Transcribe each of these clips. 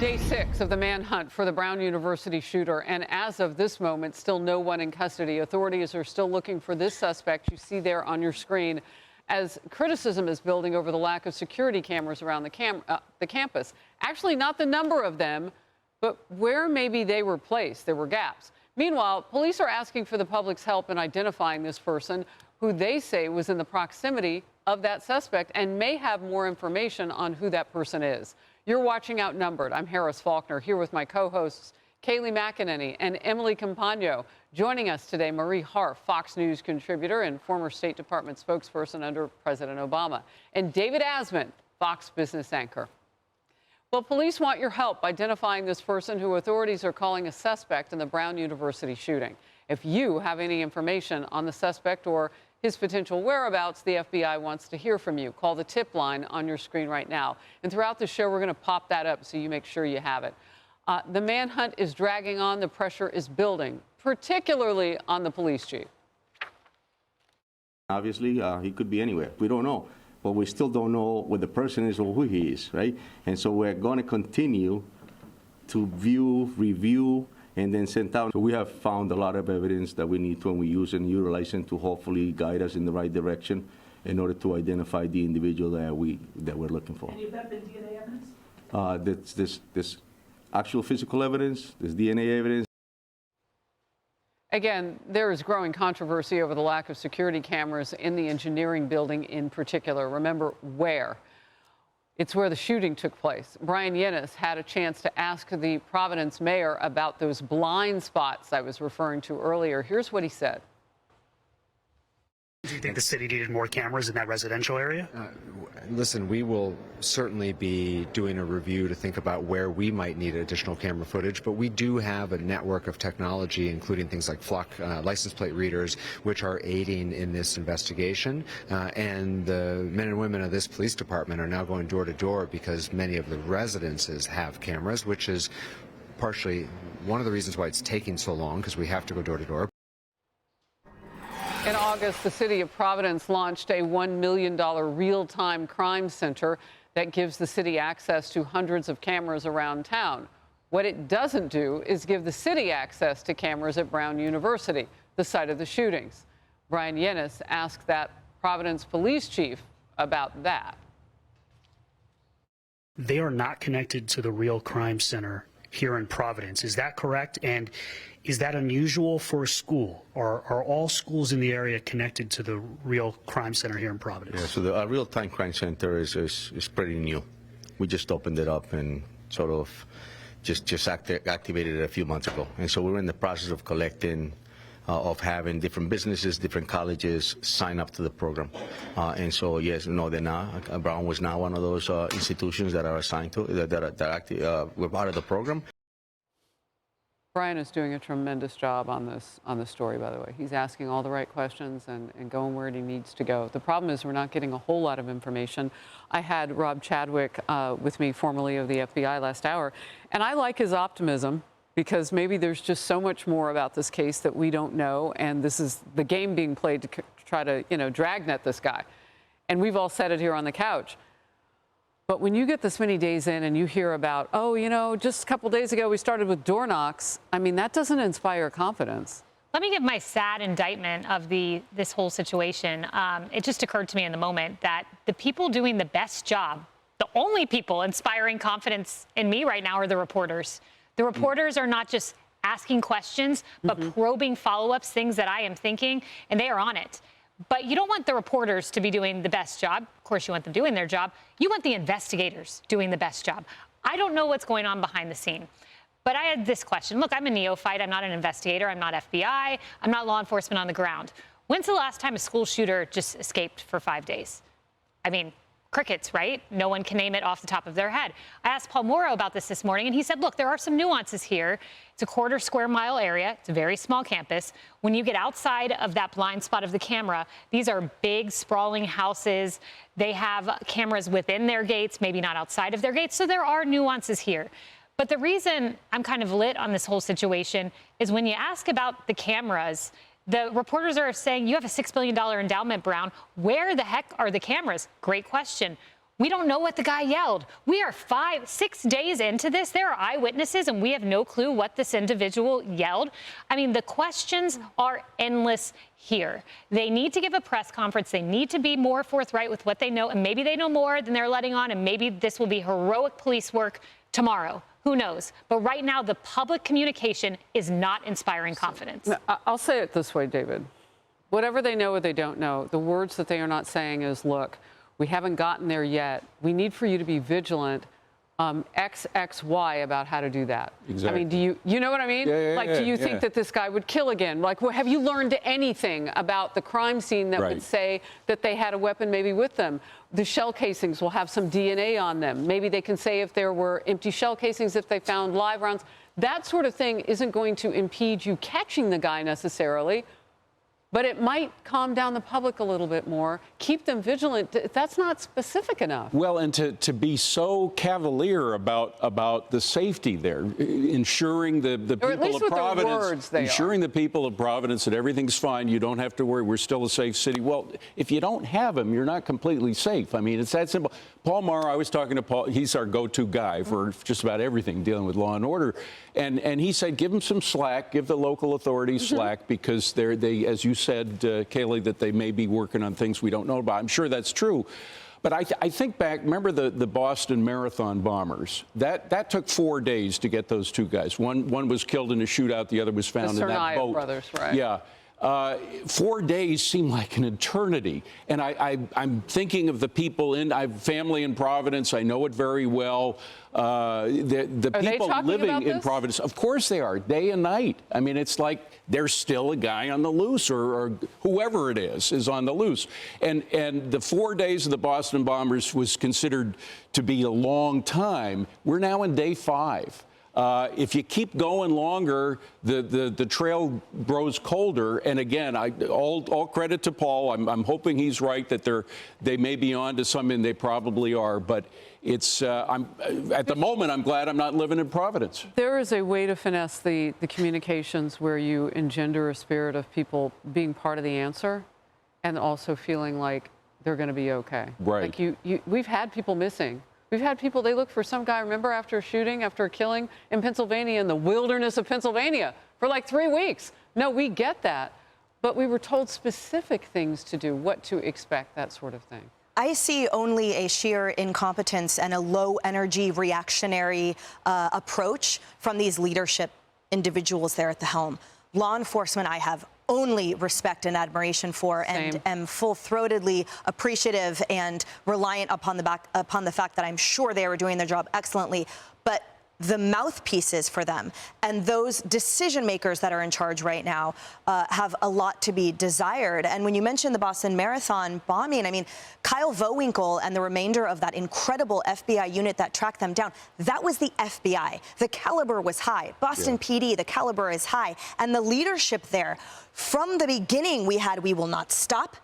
Day 6 of the manhunt for the Brown University shooter, and as of this moment, still no one in custody. Authorities are still looking for this suspect you see there on your screen, as criticism is building over the lack of security cameras around the campus. Actually, not the number of them, but where maybe they were placed. There were gaps. Meanwhile, police are asking for the public's help in identifying this person, who they say was in the proximity of that suspect and may have more information on who that person is. You're watching Outnumbered. I'm Harris Faulkner, here with my co-hosts Kayleigh McEnany and Emily Campagno. Joining us today, Marie Harf, Fox News contributor and former State Department spokesperson under President Obama, and David Asman, Fox business anchor. Well, police want your help identifying this person who authorities are calling a suspect in the Brown University shooting. If you have any information on the suspect or his potential whereabouts, the FBI wants to hear from you. Call the tip line on your screen right now. And throughout the show, we're going to pop that up so you make sure you have it. The manhunt is dragging on. The pressure is building, particularly on the police chief. Obviously, he could be anywhere. We don't know. But we still don't know what the person is or who he is, right? And so we're going to continue to view, review, and then send out. So we have found a lot of evidence that we need to, and we use and utilize it to hopefully guide us in the right direction in order to identify the individual that we're looking for. Any of that been DNA evidence? This actual physical evidence, this DNA evidence. Again, there is growing controversy over the lack of security cameras in the engineering building in particular. Remember where? It's where the shooting took place. Brian Yennis had a chance to ask the Providence mayor about those blind spots I was referring to earlier. Here's what he said. Do you think the city needed more cameras in that residential area? Listen, we will certainly be doing a review to think about where we might need additional camera footage, but we do have a network of technology, including things like flock license plate readers, which are aiding in this investigation. And the men and women of this police department are now going door to door because many of the residences have cameras, which is partially one of the reasons why it's taking so long, because we have to go door to door. In August, the city of Providence launched a $1 million real-time crime center that gives the city access to hundreds of cameras around town. What it doesn't do is give the city access to cameras at Brown University, the site of the shootings. Brian Yennis asked that Providence police chief about that. They are not connected to the real crime center here in Providence. Is that correct? And is that unusual for a school? Are all schools in the area connected to the real crime center here in Providence? Yeah, so the real-time crime center is pretty new. We just opened it up and sort of just activated it a few months ago. And so we're in the process of collecting, of having different businesses, different colleges sign up to the program. And so, yes, no, they're not. Brown was not one of those institutions that are assigned to, we're part of the program. Brian is doing a tremendous job on this story, by the way. He's asking all the right questions and going where he needs to go. The problem is we're not getting a whole lot of information. I had Rob Chadwick with me, formerly of the FBI, last hour, and I like his optimism because maybe there's just so much more about this case that we don't know, and this is the game being played to try to, dragnet this guy. And we've all said it here on the couch. But when you get this many days in and you hear about, oh, just a couple days ago we started with door knocks, I mean, that doesn't inspire confidence. Let me give my sad indictment of this whole situation. It just occurred to me in the moment that the people doing the best job, the only people inspiring confidence in me right now are the reporters. The reporters are not just asking questions, but probing follow-ups, things that I am thinking, and they are on it. But you don't want the reporters to be doing the best job. Of course, you want them doing their job. You want the investigators doing the best job. I don't know what's going on behind the scene. But I had this question. Look, I'm a neophyte. I'm not an investigator. I'm not FBI. I'm not law enforcement on the ground. When's the last time a school shooter just escaped for 5 days? I mean, crickets, right? No one can name it off the top of their head. I asked Paul Morrow about this morning, and he said, look, there are some nuances here. It's a 1/4 square mile area. It's a very small campus. When you get outside of that blind spot of the camera, these are big, sprawling houses. They have cameras within their gates, maybe not outside of their gates. So there are nuances here. But the reason I'm kind of lit on this whole situation is when you ask about the cameras, the reporters are saying, you have a $6 billion endowment, Brown. Where the heck are the cameras? Great question. We don't know what the guy yelled. We are 5-6 days into this. There are eyewitnesses, and we have no clue what this individual yelled. I mean, the questions are endless here. They need to give a press conference. They need to be more forthright with what they know, and maybe they know more than they're letting on, and maybe this will be heroic police work tomorrow. Who knows? But right now, the public communication is not inspiring confidence. I'll say it this way, David. Whatever they know or they don't know, the words that they are not saying is, look, we haven't gotten there yet. We need for you to be vigilant, X, X, Y, about how to do that. Exactly. I mean, you know what I mean? Do you think that this guy would kill again? Like, have you learned anything about the crime scene that would say that they had a weapon maybe with them? The shell casings will have some DNA on them. Maybe they can say if there were empty shell casings, if they found live rounds. That sort of thing isn't going to impede you catching the guy necessarily, but it might calm down the public a little bit more, keep them vigilant. That's not specific enough. Well, and to be so cavalier about the safety there, ensuring the people of Providence, ensuring the people of Providence that everything's fine, you don't have to worry, we're still a safe city. Well, if you don't have them, you're not completely safe. I mean, it's that simple. Paul Maher, I was talking to Paul, he's our go-to guy for just about everything dealing with law and order. And he said, give them some slack, give the local authorities slack, because they, as you said, Kayleigh, that they may be working on things we don't know about. I'm sure that's true. But I think back, remember the Boston Marathon bombers? That took 4 days to get those two guys. One was killed in a shootout, the other was found in that boat. Brothers, right? Yeah. 4 days seem like an eternity. And I'm thinking of the people I have family in Providence. I know it very well. The people living in Providence, of course they are, day and night. I mean, it's like there's still a guy on the loose, or whoever it is on the loose. And the 4 days of the Boston bombers was considered to be a long time. We're now in day 5. If you keep going longer, the trail grows colder. And again, all credit to Paul. I'm hoping he's right that they may be on to something. They probably are. But it's at the moment, I'm glad I'm not living in Providence. There is a way to finesse the communications where you engender a spirit of people being part of the answer and also feeling like they're going to be okay. Right. Like we've had people missing. We've had people, they look for some guy, remember, after a shooting, after a killing in Pennsylvania, in the wilderness of Pennsylvania, for like 3 weeks. No, we get that. But we were told specific things to do, what to expect, that sort of thing. I see only a sheer incompetence and a low-energy reactionary approach from these leadership individuals there at the helm. Law enforcement, I have only respect and admiration for, and am full-throatedly appreciative and reliant upon the fact that I'm sure they are doing their job excellently. But the mouthpieces for them and those decision makers that are in charge right now have a lot to be desired. And when you mentioned the Boston Marathon bombing, I mean, Kyle Vowinkle and the remainder of that incredible FBI unit that tracked them down, that was the FBI. The caliber was high. Boston PD, the caliber is high. And the leadership there, from the beginning, we will not stop.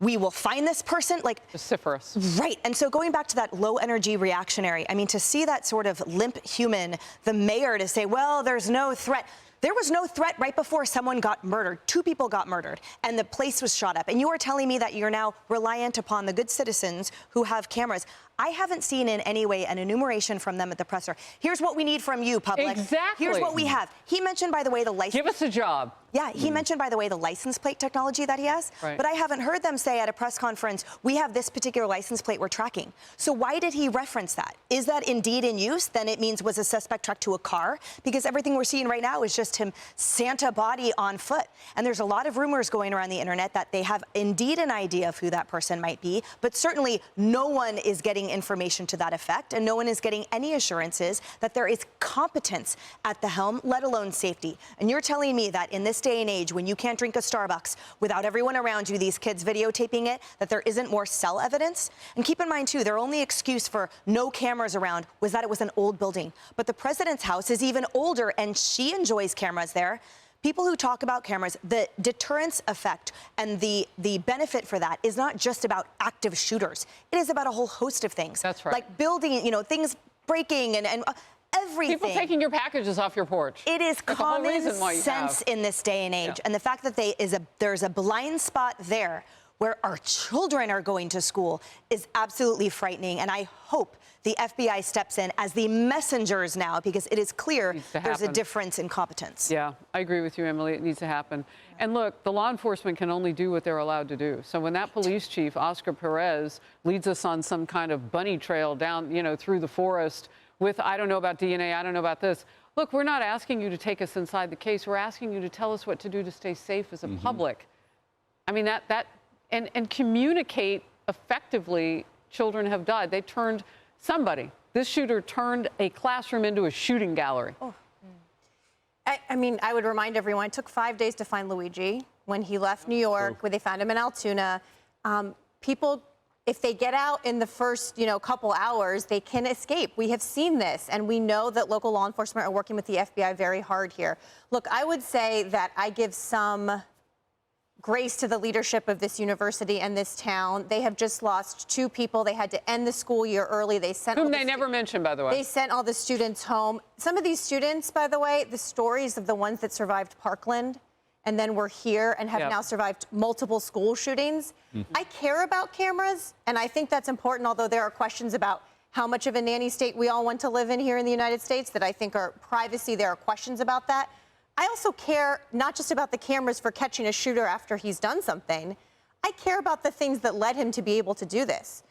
We will find this person, like vociferous. Right. And so going back to that low energy reactionary, I mean, to see that sort of limp human, the mayor, to say, well, there's no threat. There was no threat right before someone got murdered. 2 people got murdered, and the place was shot up. And you are telling me that you're now reliant upon the good citizens who have cameras. I haven't seen in any way an enumeration from them at the presser. Here's what we need from you, public. Exactly. Here's what we have. He mentioned, by the way, the license. Give us a job. Yeah, he mentioned, by the way, the license plate technology that he has. Right. But I haven't heard them say at a press conference, we have this particular license plate we're tracking. So why did he reference that? Is that indeed in use? Then it means was a suspect tracked to a car? Because everything we're seeing right now is just him Santa body on foot. And there's a lot of rumors going around the internet that they have indeed an idea of who that person might be. But certainly no one is getting information to that effect. And no one is getting any assurances that there is competence at the helm, let alone safety. And you're telling me that in this day and age, when you can't drink a Starbucks without everyone around you, these kids videotaping it, that there isn't more cell evidence? And keep in mind, too, their only excuse for no cameras around was that it was an old building. But the president's house is even older, and she enjoys cameras there. People who talk about cameras, the deterrence effect and the benefit for that is not just about active shooters. It is about a whole host of things. That's right. Like building, things breaking and everything. People taking your packages off your porch. It is That's common sense in this day and age. Yeah. And the fact that there's a blind spot there where our children are going to school is absolutely frightening. And I hope the FBI steps in as the messengers now, because it is clear there's a difference in competence. Yeah, I agree with you, Emily. It needs to happen. And look, the law enforcement can only do what they're allowed to do. So when that police chief, Oscar Perez, leads us on some kind of bunny trail down, you know, through the forest with, I don't know about DNA, I don't know about this. Look, we're not asking you to take us inside the case. We're asking you to tell us what to do to stay safe as a public. I mean, and communicate effectively. Children have died. They turned this shooter turned a classroom into a shooting gallery. Oh. I mean, I would remind everyone, it took 5 days to find Luigi when he left New York, where they found him in Altoona. People, if they get out in the first, couple hours, they can escape. We have seen this, and we know that local law enforcement are working with the FBI very hard here. Look, I would say that I give some grace to the leadership of this university and this town. They have just lost 2 people. They had to end the school year early. They sent whom they never mentioned, by the way. They sent all the students home. Some of these students, by the way, the stories of the ones that survived Parkland and then were here and have now survived multiple school shootings. I care about cameras, and I think that's important, although there are questions about how much of a nanny state we all want to live in here in the United States that I think are privacy. There are questions about that. I also care not just about the cameras for catching a shooter after he's done something. I care about the things that led him to be able to do this.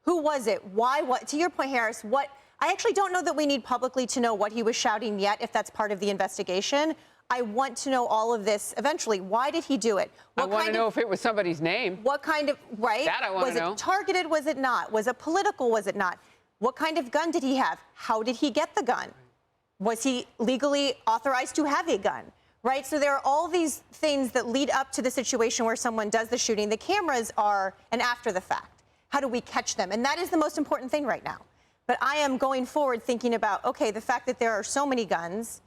Who was it? Why? What? To your point, Harris, I actually don't know that we need publicly to know what he was shouting yet, if that's part of the investigation. I want to know all of this eventually. Why did he do it? I want to know if it was somebody's name. What kind of, right? That I want to know. Was it targeted? Was it not? Was it political? Was it not? What kind of gun did he have? How did he get the gun? Was he legally authorized to have a gun? Right? So there are all these things that lead up to the situation where someone does the shooting. The cameras are an after the fact. How do we catch them? And that is the most important thing right now. But I am going forward thinking about, okay, the fact that there are so many guns,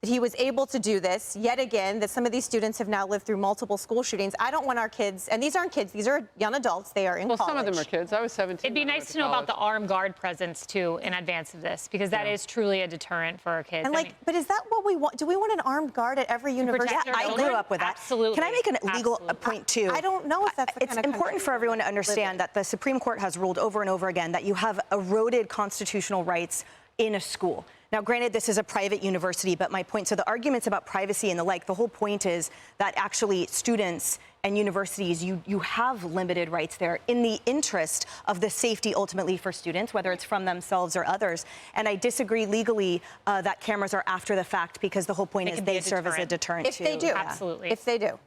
that he was able to do this, yet again, that some of these students have now lived through multiple school shootings. I don't want our kids, and these aren't kids, these are young adults, they are in college. Well, some of them are kids. I was 17. It'd be nice to know about the armed guard presence, too, in advance of this, because that is truly a deterrent for our kids. And but is that what we want? Do we want an armed guard at every university? Yeah, I grew up with that. Absolutely. Can I make a legal point, too? I don't know if that's the It's kind of important for everyone to understand that the Supreme Court has ruled over and over again that you have eroded constitutional rights in a school. Now, granted, this is a private university, but my point, so the arguments about privacy and the like, the whole point is that actually students and universities, you have limited rights there in the interest of the safety ultimately for students, whether it's from themselves or others. And I disagree legally that cameras are after the fact, because the whole point is they serve as a deterrent if too. They do. Absolutely. If they do.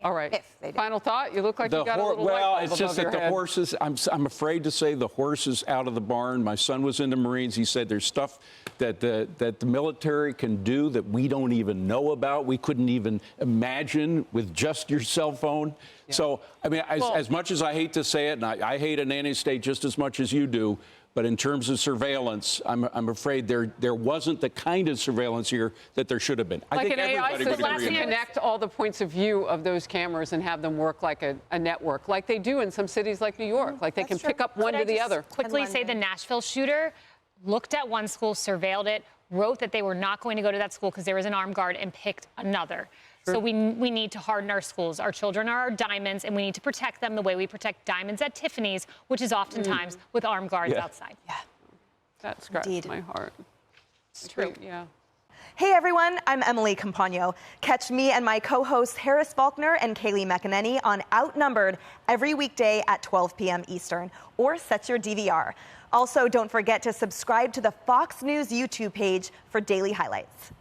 All right. If they do. Final thought? You look like you got a little well, light bulb it's just above that your the head. horses, I'm afraid to say the horses out of the barn. My son was in the Marines. He said there's stuff that the military can do that we don't even know about. We couldn't even imagine with just your cell phone. Yeah. So, I mean, as much as I hate to say it, and I hate a nanny state just as much as you do, but in terms of surveillance, I'm afraid there wasn't the kind of surveillance here that there should have been. I think an AI everybody would system agree. to connect all the points of view of those cameras and have them work like a network, like they do in some cities like New York. Like they can pick up one to the other. Quickly say the Nashville shooter looked at one school, surveilled it, wrote that they were not going to go to that school because there was an armed guard, and picked another. So we need to harden our schools. Our children are our diamonds, and we need to protect them the way we protect diamonds at Tiffany's, which is oftentimes with armed guards outside. Yeah. That scratched my heart. It's true. Yeah. Hey everyone, I'm Emily Campagno. Catch me and my co-hosts Harris Faulkner and Kayleigh McEnany on Outnumbered every weekday at 12 p.m. Eastern, or set your DVR. Also, don't forget to subscribe to the Fox News YouTube page for daily highlights.